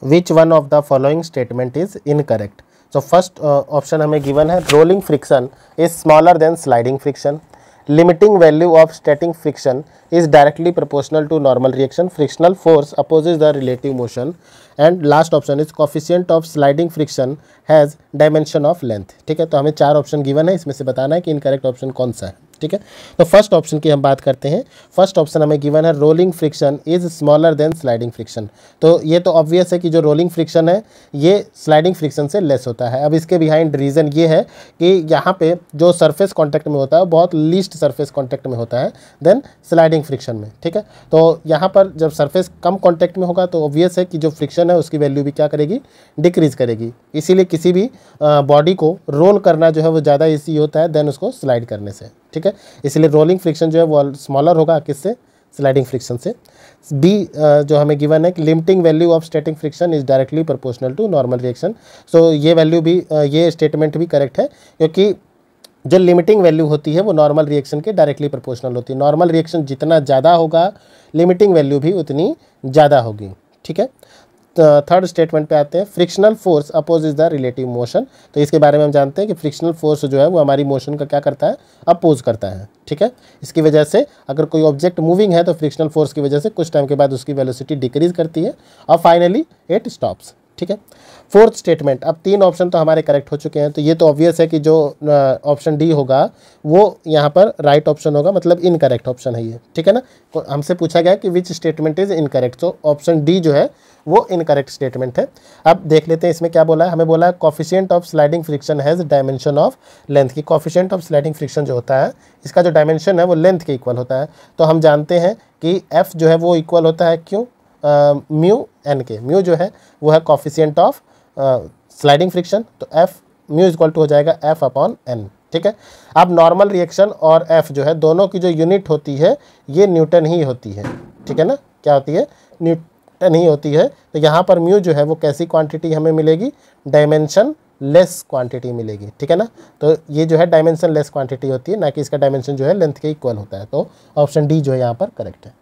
Which one of the following statement is incorrect. So first option हमें given है, rolling friction is smaller than sliding friction, limiting value of static friction is directly proportional to normal reaction, frictional force opposes the relative motion, and last option is coefficient of sliding friction has dimension of length। ठीक है, तो हमें 4 option given है, इसमें से बताना है कि इनकरेक्ट ऑप्शन कौन सा है। ठीक है, तो फर्स्ट ऑप्शन की हम बात करते हैं। फर्स्ट ऑप्शन हमें गिवन है, rolling friction is smaller than sliding friction. तो ये तो ऑब्वियस है कि जो रोलिंग फ्रिक्शन है ये स्लाइडिंग फ्रिक्शन से लेस होता है। अब इसके बिहाइंड रीज़न ये है कि यहाँ पे जो सरफेस कॉन्टैक्ट में होता है वो बहुत लीस्ट सरफेस कॉन्टैक्ट में होता है देन स्लाइडिंग फ्रिक्शन में। ठीक है, तो यहाँ पर जब सरफेस कम कॉन्टैक्ट में होगा तो ऑब्वियस है कि जो फ्रिक्शन है उसकी वैल्यू भी क्या करेगी, डिक्रीज़ करेगी। इसीलिए किसी भी बॉडी को रोल करना जो है वो ज़्यादा ईजी होता है देन उसको स्लाइड करने से। ठीक है, इसलिए रोलिंग फ्रिक्शन जो है वो स्मॉलर होगा किससे, स्लाइडिंग फ्रिक्शन से। बी जो हमें गिवन है कि limiting value of static friction is directly proportional to normal reaction. So ये वैल्यू भी ये स्टेटमेंट भी करेक्ट है, क्योंकि जो लिमिटिंग वैल्यू होती है वो नॉर्मल रिएक्शन के डायरेक्टली प्रोपोर्शनल होती है। नॉर्मल रिएक्शन जितना ज़्यादा होगा लिमिटिंग वैल्यू भी उतनी ज़्यादा होगी। ठीक है, थर्ड स्टेटमेंट पे आते हैं, frictional force oppose the relative motion. तो इसके बारे में हम जानते हैं कि फ्रिक्शनल फोर्स जो है वो हमारी मोशन का क्या करता है, अपोज करता है। ठीक है, इसकी वजह से अगर कोई ऑब्जेक्ट मूविंग है तो फ्रिक्शनल फोर्स की वजह से कुछ टाइम के बाद उसकी वेलोसिटी डिक्रीज करती है और फाइनली इट स्टॉप्स। ठीक है, फोर्थ स्टेटमेंट, अब 3 ऑप्शन तो हमारे करेक्ट हो चुके हैं, तो ये तो ऑब्वियस है कि जो ऑप्शन डी होगा वो यहाँ पर राइट ऑप्शन होगा, मतलब इनकरेक्ट ऑप्शन है ये। ठीक है ना, तो हमसे पूछा गया कि विच स्टेटमेंट इज इनकरेक्ट, तो ऑप्शन डी जो है वो इनकरेक्ट स्टेटमेंट है। अब देख लेते हैं इसमें क्या बोला है। हमें बोला है coefficient of sliding friction has dimension of length. की कोफिशिएंट ऑफ स्लाइडिंग फ्रिक्शन जो होता है इसका जो डायमेंशन है वो लेंथ के इक्वल होता है। तो हम जानते हैं कि एफ जो है वो इक्वल होता है क्यों, म्यू एन के। म्यू जो है वो है कोफिशिएंट ऑफ स्लाइडिंग फ्रिक्शन, तो एफ म्यू इक्वल टू हो जाएगा एफ अपॉन एन। ठीक है, अब नॉर्मल रिएक्शन और एफ जो है दोनों की जो यूनिट होती है ये न्यूटन ही होती है। ठीक है ना, क्या होती है, न्यूटन ही होती है। तो यहाँ पर म्यू जो है वो कैसी क्वांटिटी हमें मिलेगी, डायमेंशन लेस क्वांटिटी मिलेगी। ठीक है ना, तो ये जो है डायमेंशन लेस क्वांटिटी होती है, ना कि इसका डायमेंशन जो है लेंथ के इक्वल होता है। तो ऑप्शन डी जो है यहाँ पर करेक्ट है।